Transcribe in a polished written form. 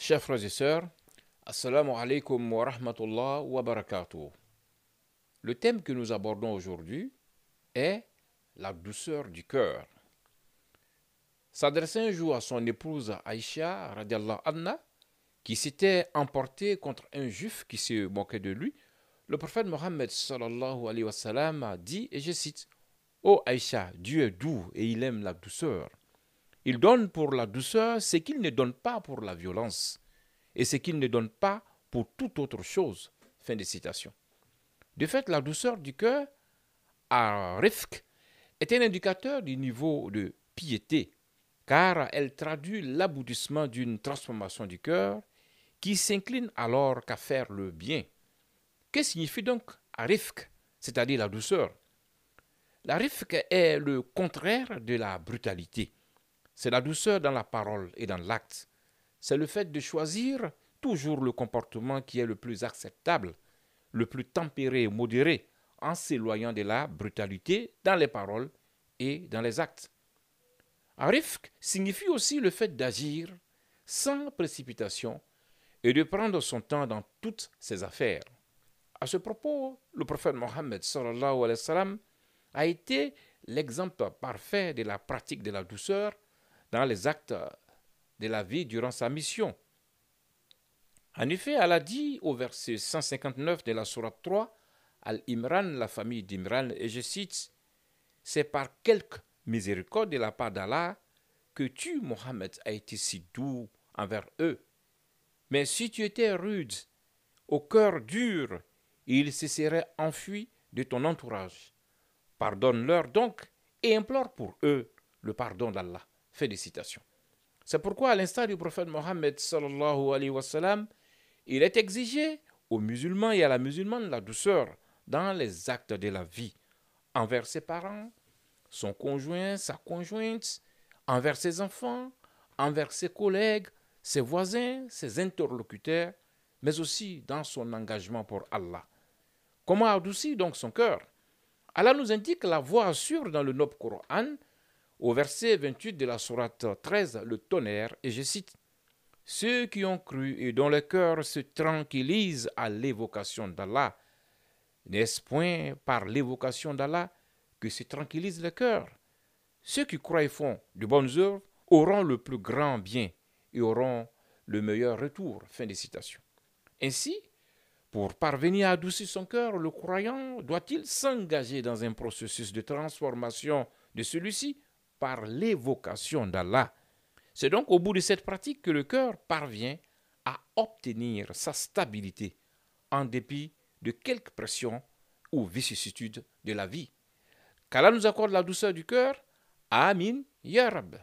Chers frères et sœurs, Assalamu alaikum wa rahmatullah wa barakatuh. Le thème que nous abordons aujourd'hui est la douceur du cœur. S'adressant un jour à son épouse Aïcha radiallahu anha, qui s'était emportée contre un juif qui se moquait de lui, le prophète Mohammed sallallahu alayhi wa sallam a dit, et je cite, Ô Aïcha, Dieu est doux et il aime la douceur. Il donne pour la douceur ce qu'il ne donne pas pour la violence et ce qu'il ne donne pas pour toute autre chose. Fin de citation. De fait, la douceur du cœur, à Rifq, est un indicateur du niveau de piété, car elle traduit l'aboutissement d'une transformation du cœur qui s'incline alors qu'à faire le bien. Que signifie donc Arifq, c'est-à-dire la douceur? La Rifq est le contraire de la brutalité. C'est la douceur dans la parole et dans l'acte. C'est le fait de choisir toujours le comportement qui est le plus acceptable, le plus tempéré et modéré, en s'éloignant de la brutalité dans les paroles et dans les actes. Arifq signifie aussi le fait d'agir sans précipitation et de prendre son temps dans toutes ses affaires. À ce propos, le prophète Mohammed sallallahu alayhi wa sallam a été l'exemple parfait de la pratique de la douceur dans les actes de la vie durant sa mission. En effet, Allah dit au verset 159 de la sourate 3, Al-Imran, la famille d'Imran, et je cite, c'est par quelque miséricorde de la part d'Allah que tu, Mohammed, as été si doux envers eux. Mais si tu étais rude, au cœur dur, ils se seraient enfuis de ton entourage. Pardonne-leur donc et implore pour eux le pardon d'Allah. Fin de citation. C'est pourquoi, à l'instar du prophète Mohammed sallallahu alayhi wa sallam, il est exigé aux musulmans et à la musulmane la douceur dans les actes de la vie, envers ses parents, son conjoint, sa conjointe, envers ses enfants, envers ses collègues, ses voisins, ses interlocuteurs, mais aussi dans son engagement pour Allah. Comment adoucir donc son cœur? Allah nous indique la voie sûre dans le noble Coran, au verset 28 de la sourate 13, le tonnerre, et je cite, ceux qui ont cru et dont le cœur se tranquillise à l'évocation d'Allah, n'est-ce point par l'évocation d'Allah que se tranquillise le cœur? Ceux qui croient et font de bonnes œuvres auront le plus grand bien et auront le meilleur retour. Fin de citation. Ainsi, pour parvenir à adoucir son cœur, le croyant doit-il s'engager dans un processus de transformation de celui-ci par l'évocation d'Allah. C'est donc au bout de cette pratique que le cœur parvient à obtenir sa stabilité en dépit de quelques pressions ou vicissitudes de la vie. Qu'Allah nous accorde la douceur du cœur. Amin, Ya Rab.